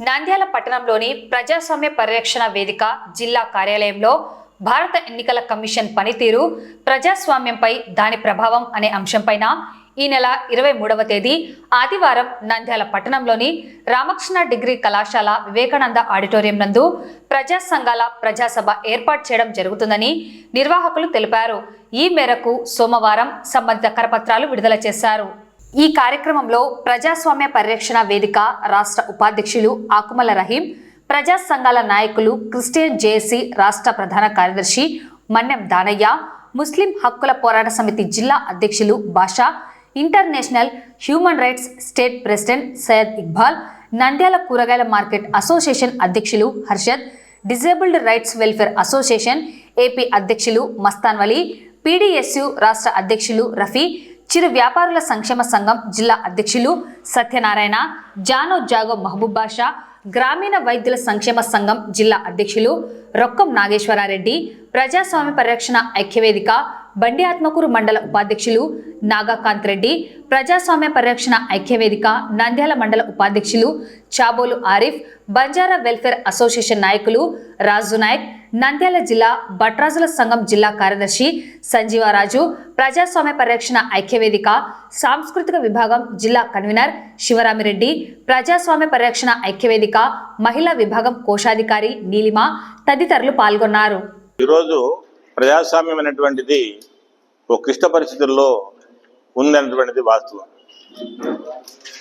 నంద్యాల పట్టణంలోని ప్రజాస్వామ్య పరిరక్షణ వేదిక జిల్లా కార్యాలయంలో భారత ఎన్నికల కమిషన్ పనితీరు, ప్రజాస్వామ్యంపై దాని ప్రభావం అనే అంశంపైన ఈ నెల 23వ తేదీ ఆదివారం నంద్యాల పట్టణంలోని రామకృష్ణ డిగ్రీ కళాశాల వివేకానంద ఆడిటోరియం నందు ప్రజా సంఘాల ప్రజాసభ ఏర్పాటు చేయడం జరుగుతుందని నిర్వాహకులు తెలిపారు. ఈ మేరకు సోమవారం సంబంధిత కరపత్రాలు విడుదల చేశారు. ఈ కార్యక్రమంలో ప్రజాస్వామ్య పరిరక్షణ వేదిక రాష్ట్ర ఉపాధ్యక్షులు ఆకుమల రహీం, ప్రజా సంఘాల నాయకులు క్రిస్టియన్ జేఏసీ రాష్ట్ర ప్రధాన కార్యదర్శి మన్నెం దానయ్య, ముస్లిం హక్కుల పోరాట సమితి జిల్లా అధ్యక్షులు Basha, international human rights state president Syed Iqbal, Nandyal కూరగాయల మార్కెట్ అసోసియేషన్ అధ్యక్షులు Harshad, disabled rights welfare association AP అధ్యక్షులు మస్తాన్ వలీ, పీడీఎస్యు రాష్ట్ర అధ్యక్షులు రఫీ, చిరు వ్యాపారుల సంక్షేమ సంఘం జిల్లా అధ్యక్షులు సత్యనారాయణ, జానో జాగో మహబూబ్ బాషా, గ్రామీణ వైద్యుల సంక్షేమ సంఘం జిల్లా అధ్యక్షులు రొక్కం నాగేశ్వరారెడ్డి, ప్రజాస్వామ్య పరిరక్షణ ఐక్యవేదిక బండి ఆత్మకూరు మండల ఉపాధ్యక్షులు నాగాకాంత్ రెడ్డి, ప్రజాస్వామ్య పరిరక్షణ ఐక్యవేదిక నంద్యాల మండల ఉపాధ్యక్షులు చాబోలు ఆరిఫ్, బంజారా వెల్ఫేర్ అసోసియేషన్ నాయకులు రాజు నాయక్, నంద్యాల జిల్లా భట్రాజుల సంఘం జిల్లా కార్యదర్శి సంజీవరాజు, ప్రజాస్వామ్య పరిరక్షణ ఐక్యవేదిక సాంస్కృతిక విభాగం జిల్లా కన్వీనర్ శివరామిరెడ్డి, ప్రజాస్వామ్య పరిరక్షణ ఐక్యవేదిక మహిళా విభాగం కోశాధికారి నీలిమ తదితరులు పాల్గొన్నారు. ఈరోజు ప్రజాస్వామ్యం అనేటువంటిది ఒక క్లిష్ట పరిస్థితుల్లో ఉందనేటువంటిది వాస్తవం.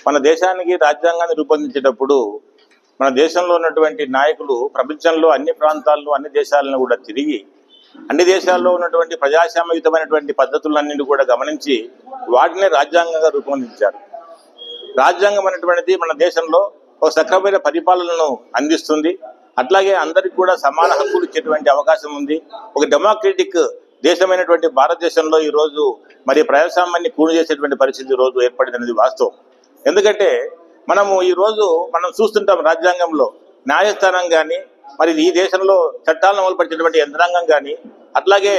మన దేశానికి రాజ్యాంగాన్ని రూపొందించేటప్పుడు మన దేశంలో ఉన్నటువంటి నాయకులు ప్రపంచంలో అన్ని ప్రాంతాల్లో అన్ని దేశాలను కూడా తిరిగి అన్ని దేశాల్లో ఉన్నటువంటి ప్రజాస్వామ్యయుతమైనటువంటి పద్ధతులన్నింటినీ కూడా గమనించి వాటిని రాజ్యాంగంగా రూపొందించారు. రాజ్యాంగం అనేటువంటిది మన దేశంలో ఒక సక్రమైన పరిపాలనను అందిస్తుంది. అట్లాగే అందరికి కూడా సమాన హక్కులు ఇచ్చేటువంటి అవకాశం ఉంది. ఒక డెమోక్రటిక్ దేశమైనటువంటి భారతదేశంలో ఈరోజు మరి ప్రజాస్వామ్యాన్ని కూని చేసేటువంటి పరిస్థితి ఈరోజు ఏర్పడింది అనేది వాస్తవం. ఎందుకంటే మనం చూస్తుంటాం రాజ్యాంగంలో న్యాయస్థానం కానీ, మరి ఈ దేశంలో చట్టాలను అమలుపరిచేటువంటి యంత్రాంగం కానీ, అట్లాగే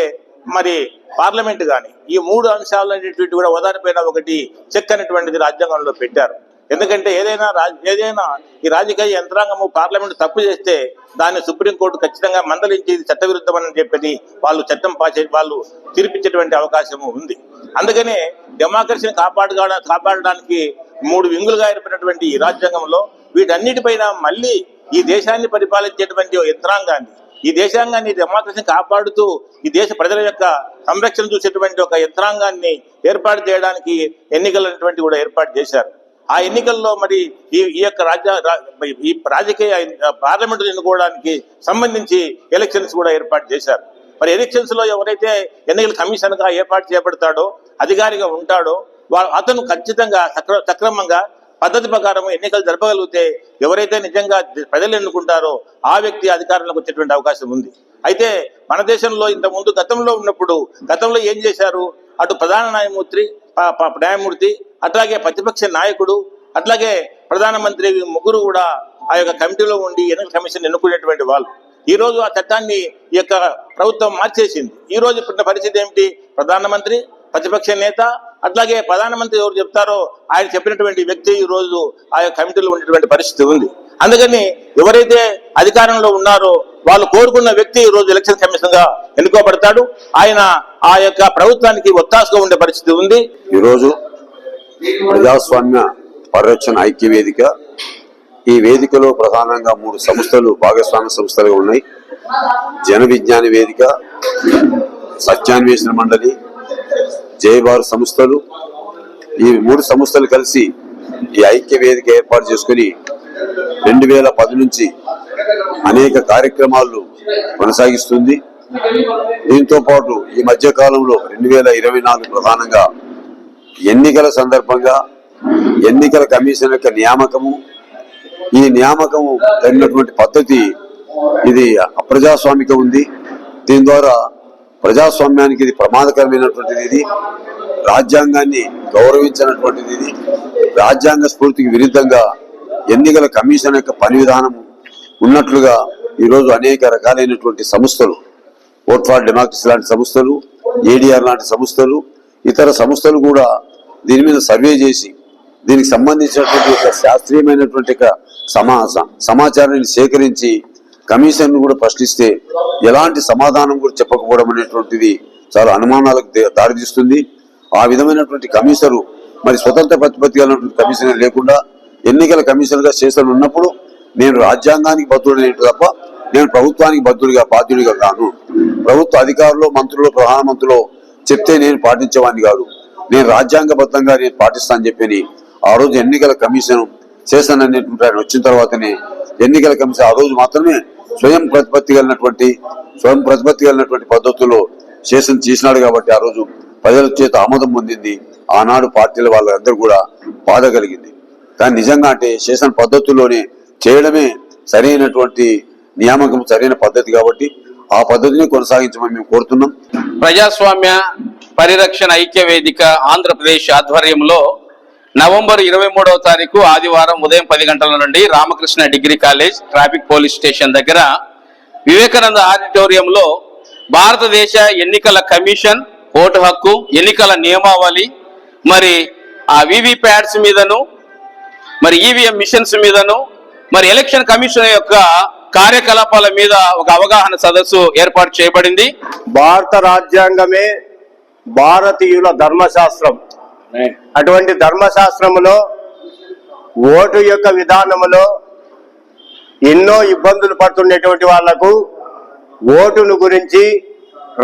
మరి పార్లమెంట్ కానీ, ఈ మూడు అంశాలు అనేటువంటి కూడా ఓదారిపైన ఒకటి చెక్ అనేటువంటిది రాజ్యాంగంలో పెట్టారు. ఎందుకంటే ఏదైనా ఈ రాజకీయ యంత్రాంగము పార్లమెంట్ తప్పు చేస్తే దాన్ని సుప్రీంకోర్టు ఖచ్చితంగా మందలించి ఇది చట్టవిరుద్ధమని చెప్పి వాళ్ళు తీర్పిచ్చేటువంటి అవకాశము ఉంది. అందుకనే డెమోక్రసీని కాపాడడానికి మూడు వింగులుగా ఏర్పడినటువంటి ఈ రాజ్యాంగంలో వీటన్నిటిపైన మళ్ళీ ఈ దేశాన్ని పరిపాలించేటువంటి యంత్రాంగాన్ని, ఈ దేశాంగాన్ని డెమోక్రసీని కాపాడుతూ ఈ దేశ ప్రజల యొక్క సంరక్షణ చూసేటువంటి ఒక యంత్రాంగాన్ని ఏర్పాటు చేయడానికి ఎన్నికలనేటువంటి కూడా ఏర్పాటు చేశారు. ఆ ఎన్నికల్లో మరి ఈ యొక్క రాజకీయ పార్లమెంటు ఎన్నుకోవడానికి సంబంధించి ఎలక్షన్స్ కూడా ఏర్పాటు చేశారు. మరి ఎలక్షన్స్ లో ఎవరైతే ఎన్నికల కమిషన్ గా ఏర్పాటు చేయబడతాడో, అధికారిగా ఉంటాడో, అతను ఖచ్చితంగా సక్రమంగా పద్ధతి ప్రకారం ఎన్నికలు జరపగలిగితే ఎవరైతే నిజంగా ప్రజలు ఎన్నుకుంటారో ఆ వ్యక్తి అధికారంలోకి వచ్చేటువంటి అవకాశం ఉంది. అయితే మన దేశంలో ఇంతకుముందు గతంలో ఏం చేశారు? అటు ప్రధాన న్యాయమూర్తి అట్లాగే ప్రతిపక్ష నాయకుడు అట్లాగే ప్రధానమంత్రి ముగ్గురు కూడా ఆ యొక్క కమిటీలో ఉండి ఎన్నికల కమిషన్ ఎన్నుకునేటువంటి వాళ్ళు. ఈ రోజు ఆ చట్టాన్ని ఈ యొక్క ప్రభుత్వం మార్చేసింది. ఈ రోజు ఇప్పుడు పరిస్థితి ఏమిటి? ప్రధానమంత్రి, ప్రతిపక్ష నేత, అట్లాగే ప్రధానమంత్రి ఎవరు చెప్తారో ఆయన చెప్పినటువంటి వ్యక్తి ఈ రోజు ఆ యొక్క కమిటీలో ఉండేటువంటి పరిస్థితి ఉంది. అందుకని ఎవరైతే అధికారంలో ఉన్నారో వాళ్ళు కోరుకున్న వ్యక్తి ఈ రోజు ఎలక్షన్ కమిషన్ గా ఎన్నుకోబడతాడు. ఆయన ఆ యొక్క ప్రభుత్వానికి ఒత్తాసుగా ఉండే పరిస్థితి ఉంది. ఈరోజు ప్రజాస్వామ్య పరిరక్షణ ఐక్యవేదిక, ఈ వేదికలో ప్రధానంగా 3 సంస్థలు భాగస్వామ్య సంస్థలుగా ఉన్నాయి. జన విజ్ఞాన వేదిక, సత్యాన్వేషణ మండలి, జయబారు సంస్థలు. ఈ 3 సంస్థలు కలిసి ఈ ఐక్య వేదిక ఏర్పాటు చేసుకుని 2010 నుంచి అనేక కార్యక్రమాలు కొనసాగిస్తుంది. దీంతో పాటు ఈ మధ్య కాలంలో 2024 ప్రధానంగా ఎన్నికల సందర్భంగా ఎన్నికల కమిషన్ యొక్క నియామకము, ఈ నియామకము తగినటువంటి పద్ధతి ఇది అప్రజాస్వామిక ఉంది. దీని ద్వారా ప్రజాస్వామ్యానికి ఇది ప్రమాదకరమైనటువంటిది. ఇది రాజ్యాంగాన్ని గౌరవించినటువంటిది. ఇది రాజ్యాంగ స్ఫూర్తికి విరుద్ధంగా ఎన్నికల కమిషన్ యొక్క పని విధానం ఉన్నట్లుగా ఈరోజు అనేక రకాలైనటువంటి సంస్థలు, ఓట్ ఫర్ డెమోక్రసీ లాంటి సంస్థలు, ఏడీఆర్ లాంటి సంస్థలు, ఇతర సంస్థలు కూడా దీని మీద సర్వే చేసి దీనికి సంబంధించినటువంటి ఒక శాస్త్రీయమైనటువంటి ఒక సమాచారాన్ని సేకరించి కమిషన్ కూడా ప్రశ్నిస్తే ఎలాంటి సమాధానం కూడా చెప్పకపోవడం అనేటువంటిది చాలా అనుమానాలకు దారితీస్తుంది. ఆ విధమైనటువంటి కమిషనరు మరి స్వతంత్ర ప్రతిపత్తి కలిగినటువంటి కమిషనర్ లేకుండా ఎన్నికల కమిషనర్ గా శేషన్ ఉన్నప్పుడు నేను రాజ్యాంగానికి బద్దుడనే తప్ప నేను ప్రభుత్వానికి బాధ్యుడిగా కాను. ప్రభుత్వ అధికారులు, మంత్రులు, ప్రధానమంత్రులు చెప్తే నేను పాటించేవాడిని కాదు. నేను రాజ్యాంగబద్ధంగా నేను పాటిస్తానని చెప్పి ఆ రోజు ఎన్నికల కమిషన్ శేషన్ అనేటువంటి ఆయన వచ్చిన తర్వాతనే ఎన్నికల కమిషన్ ఆ రోజు మాత్రమే స్వయం ప్రతిపత్తి కలిగినటువంటి పద్ధతుల్లో శేషన్ చేసినాడు. కాబట్టి ఆ రోజు ప్రజల చేత ఆమోదం పొందింది. ఆనాడు పార్టీల వాళ్ళందరూ కూడా బాధ కలిగింది. కానీ నిజంగా అంటే శేషన్ పద్ధతుల్లోనే చేయడమే సరైనటువంటి నియామకం, సరైన పద్ధతి. కాబట్టి ఆ పద్ధతిని కొనసాగించమని మేము కోరుతున్నాం. ప్రజాస్వామ్య పరిరక్షణ ఐక్య వేదిక ఆంధ్రప్రదేశ్ ఆధ్వర్యంలో నవంబర్ 23వ తారీఖు ఆదివారం ఉదయం 10 గంటల నుండి Ramakrishna degree college traffic police station దగ్గర వివేకానంద ఆడిటోరియంలో భారతదేశ ఎన్నికల కమిషన్ ఓటు హక్కు, ఎన్నికల నియమావళి, మరి ఆ వివి ప్యాడ్స్ మీదను, మరి ఈవీఎం మిషన్స్ మీదను, మరి ఎలక్షన్ కమిషన్ యొక్క కార్యకలాపాల మీద ఒక అవగాహన సదస్సు ఏర్పాటు చేయబడింది. భారత రాజ్యాంగమే భారతీయుల ధర్మశాస్త్రం. అటువంటి ధర్మశాస్త్రములో ఓటు యొక్క విధానములో ఎన్నో ఇబ్బందులు పడుతున్నటువంటి వాళ్లకు ఓటును గురించి,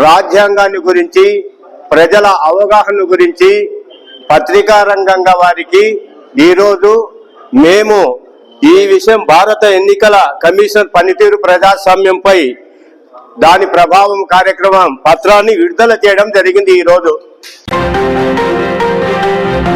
రాజ్యాంగాన్ని గురించి, ప్రజల అవగాహన గురించి పత్రికా రంగంగా వారికి ఈరోజు మేము ఈ విషయం భారత ఎన్నికల కమిషన్ పనితీరు ప్రజాస్వామ్యంపై దాని ప్రభావం కార్యక్రమం పత్రాన్ని విడుదల చేయడం జరిగింది ఈరోజు.